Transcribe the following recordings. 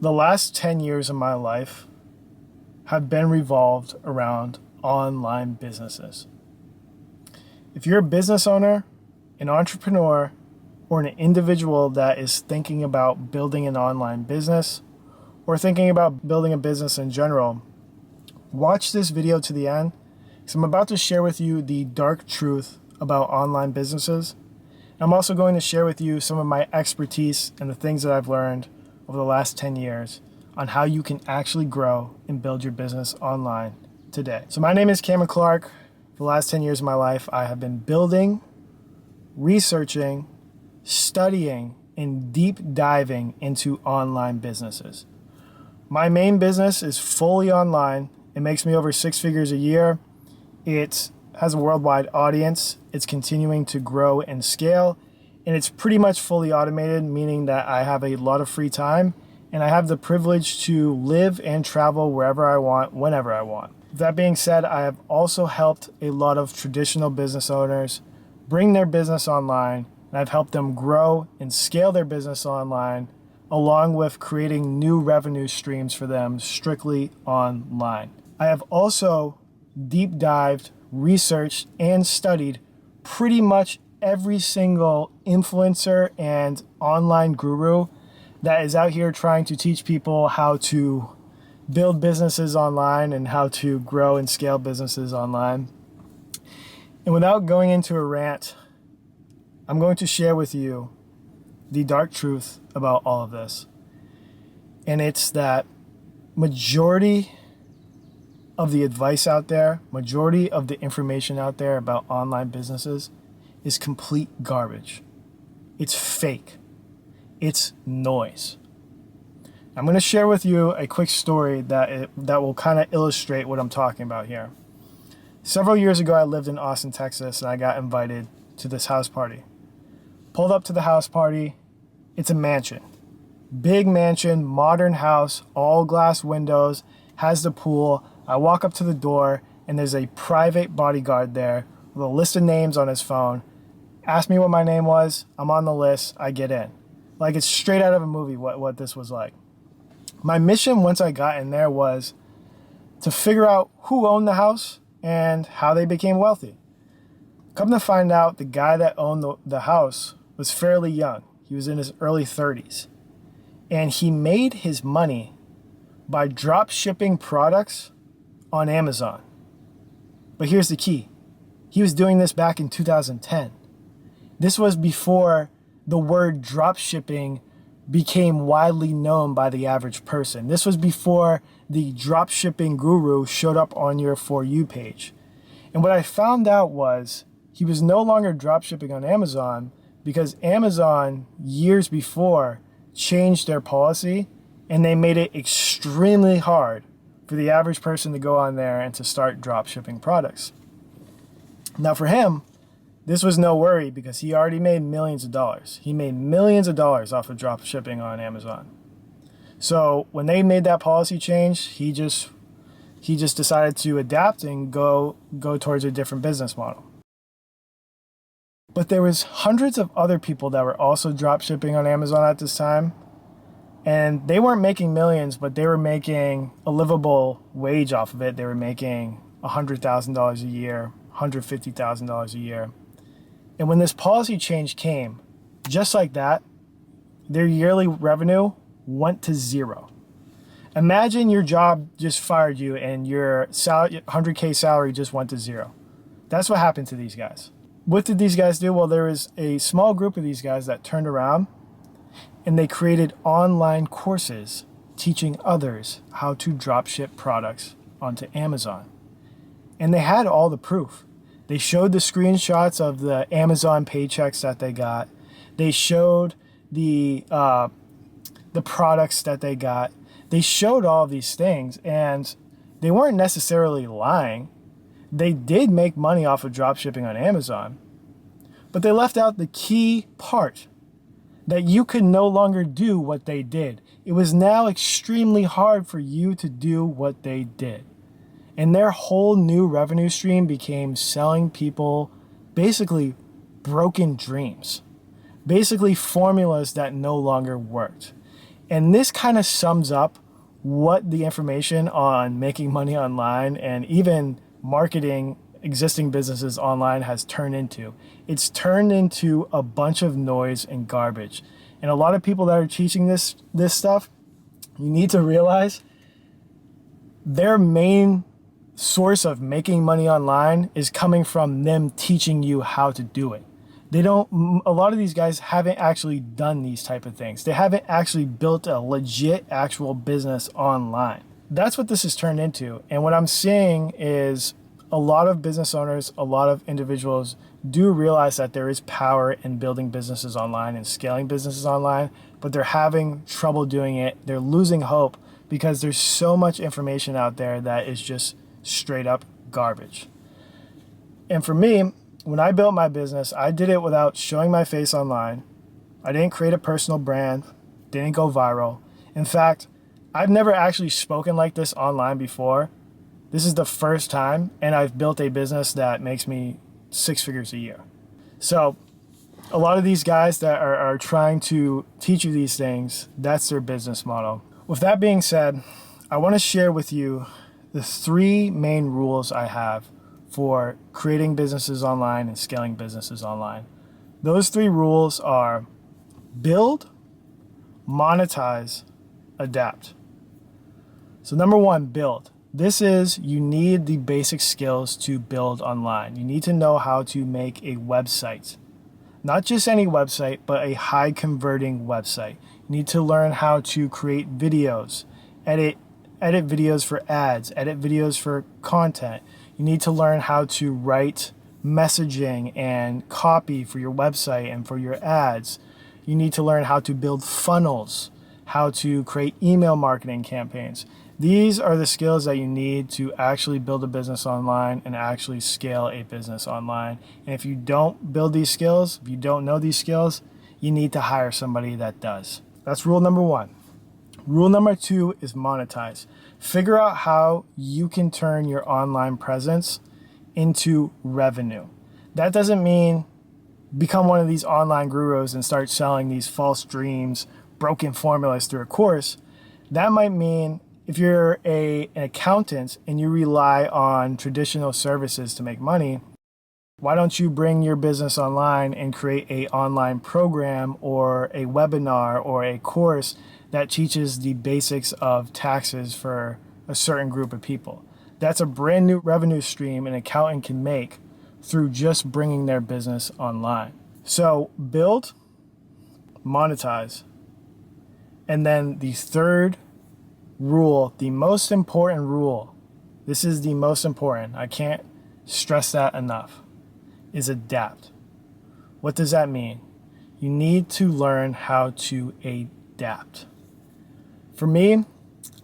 The last 10 years of my life have been revolved around online businesses. If you're a business owner, an entrepreneur, or an individual that is thinking about building an online business or thinking about building a business in general, watch this video to the end because I'm about to share with you the dark truth about online businesses. I'm also going to share with you some of my expertise and the things that I've learned over the last 10 years on how you can actually grow and build your business online today. So my name is Cameron Clark. For the last 10 years of my life, I have been building, researching, studying, and deep diving into online businesses. My main business is fully online. It makes me over 6 figures a year. It has a worldwide audience. It's continuing to grow and scale. And it's pretty much fully automated, meaning that I have a lot of free time and I have the privilege to live and travel wherever I want, whenever I want. That being said, I have also helped a lot of traditional business owners bring their business online, and I've helped them grow and scale their business online, along with creating new revenue streams for them strictly online. I have also deep dived, researched, and studied pretty much every single influencer and online guru that is out here trying to teach people how to build businesses online and how to grow and scale businesses online. And without going into a rant, I'm going to share with you the dark truth about all of this. And it's that majority of the advice out there, majority of the information out there about online businesses is complete garbage. It's fake. It's noise. I'm going to share with you a quick story that will kind of illustrate what I'm talking about here. Several years ago, I lived in Austin, Texas, and I got invited to this house party. Pulled up to the house party. It's a mansion. Big mansion, modern house, all glass windows, has the pool. I walk up to the door, and there's a private bodyguard there with a list of names on his phone. Asked me what my name was. I'm on the list. I get in. Like it's straight out of a movie what this was like. My mission once I got in there was to figure out who owned the house and how they became wealthy. Come to find out, the guy that owned the house was fairly young. He was in his early 30s. And he made his money by drop shipping products on Amazon. But here's the key. He was doing this back in 2010. This was before the word drop shipping became widely known by the average person. This was before the drop shipping guru showed up on your For You page. And what I found out was he was no longer drop shipping on Amazon because Amazon years before changed their policy and they made it extremely hard for the average person to go on there and to start drop shipping products. Now for him, this was no worry because he already made millions of dollars. He made millions of dollars off of drop shipping on Amazon. So when they made that policy change, he just decided to adapt and go towards a different business model. But there was hundreds of other people that were also drop shipping on Amazon at this time. And they weren't making millions, but they were making a livable wage off of it. They were making $100,000 a year, $150,000 a year. And when this policy change came, just like that, their yearly revenue went to zero. Imagine your job just fired you and your 100K salary just went to zero. That's what happened to these guys. What did these guys do? Well, there was a small group of these guys that turned around and they created online courses teaching others how to drop ship products onto Amazon. And they had all the proof. They showed the screenshots of the Amazon paychecks that they got. They showed the products that they got. They showed all of these things, and they weren't necessarily lying. They did make money off of drop shipping on Amazon, but they left out the key part that you could no longer do what they did. It was now extremely hard for you to do what they did. And their whole new revenue stream became selling people basically broken dreams, basically formulas that no longer worked. And this kind of sums up what the information on making money online and even marketing existing businesses online has turned into. It's turned into a bunch of noise and garbage. And a lot of people that are teaching this stuff, you need to realize their main source of making money online is coming from them teaching you how to do it. A lot of these guys haven't actually done these type of things. They haven't actually built a legit actual business online. That's what this has turned into. And what I'm seeing is a lot of business owners, a lot of individuals do realize that there is power in building businesses online and scaling businesses online, but they're having trouble doing it. They're losing hope because there's so much information out there that is just straight up garbage. And for me, when I built my business, I did it without showing my face online. I didn't create a personal brand, didn't go viral. In fact, I've never actually spoken like this online before. This is the first time, and I've built a business that makes me 6 figures a year. So a lot of these guys that are trying to teach you these things, that's their business model. With that being said, I want to share with you the 3 main rules I have for creating businesses online and scaling businesses online. Those 3 rules are build, monetize, adapt. So number 1, build. This is, you need the basic skills to build online. You need to know how to make a website. Not just any website, but a high converting website. You need to learn how to create videos, edit videos for ads, edit videos for content. You need to learn how to write messaging and copy for your website and for your ads. You need to learn how to build funnels, how to create email marketing campaigns. These are the skills that you need to actually build a business online and actually scale a business online. And if you don't build these skills, if you don't know these skills, you need to hire somebody that does. That's rule number 1. Rule number 2 is monetize. Figure out how you can turn your online presence into revenue. That doesn't mean become one of these online gurus and start selling these false dreams, broken formulas through a course. That might mean if you're an accountant and you rely on traditional services to make money, why don't you bring your business online and create an online program or a webinar or a course that teaches the basics of taxes for a certain group of people? That's a brand new revenue stream an accountant can make through just bringing their business online. So build, monetize. And then the 3rd rule, the most important rule, this is the most important, I can't stress that enough, is adapt. What does that mean? You need to learn how to adapt. For me,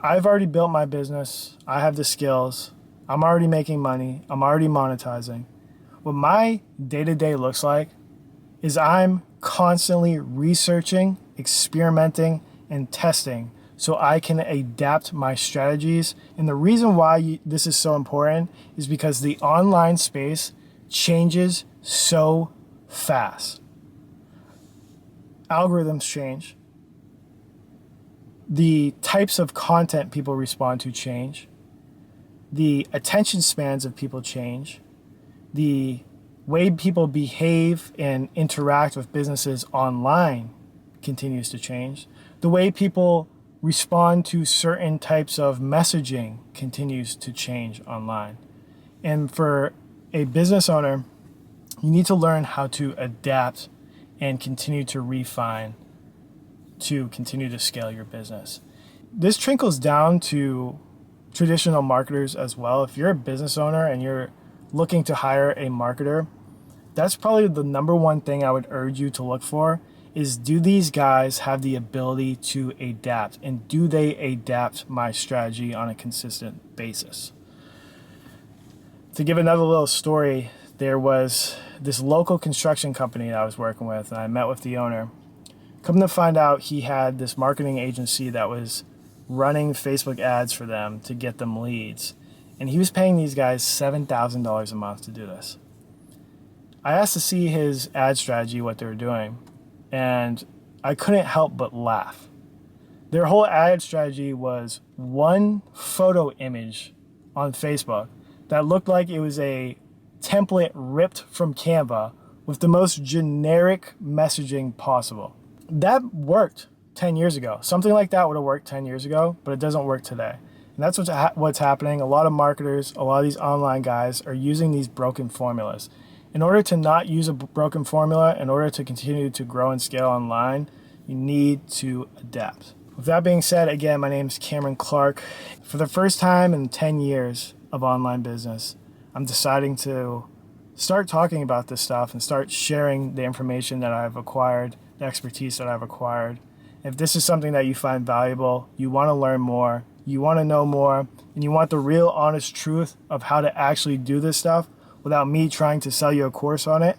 I've already built my business. I have the skills. I'm already making money. I'm already monetizing. What my day-to-day looks like is I'm constantly researching, experimenting, and testing so I can adapt my strategies. And the reason why this is so important is because the online space changes so fast. Algorithms change. The types of content people respond to change. The attention spans of people change. The way people behave and interact with businesses online continues to change. The way people respond to certain types of messaging continues to change online. And for a business owner, you need to learn how to adapt and continue to refine to continue to scale your business. This trickles down to traditional marketers as well. If you're a business owner and you're looking to hire a marketer, that's probably the number 1 thing I would urge you to look for is, do these guys have the ability to adapt, and do they adapt my strategy on a consistent basis? To give another little story, there was this local construction company that I was working with, and I met with the owner. Come to find out, he had this marketing agency that was running Facebook ads for them to get them leads. And he was paying these guys $7,000 a month to do this. I asked to see his ad strategy, what they were doing, and I couldn't help but laugh. Their whole ad strategy was one photo image on Facebook that looked like it was a template ripped from Canva with the most generic messaging possible. That worked 10 years ago. Something like that would have worked 10 years ago, but it doesn't work today. And that's what's happening. A lot of marketers, a lot of these online guys are using these broken formulas. In order to not use a broken formula, in order to continue to grow and scale online, you need to adapt. With that being said, again, my name is Cameron Clark. For the first time in 10 years of online business, I'm deciding to start talking about this stuff and start sharing the information that I've acquired, the expertise that I've acquired. If this is something that you find valuable, you want to learn more, you want to know more, and you want the real honest truth of how to actually do this stuff without me trying to sell you a course on it,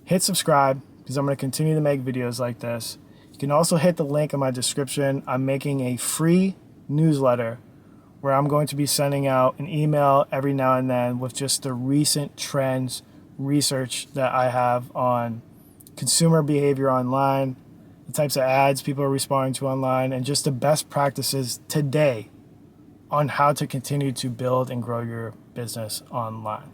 hit subscribe, because I'm going to continue to make videos like this. You can also hit the link in my description. I'm making a free newsletter where I'm going to be sending out an email every now and then with just the recent trends, research that I have on consumer behavior online, the types of ads people are responding to online, and just the best practices today on how to continue to build and grow your business online.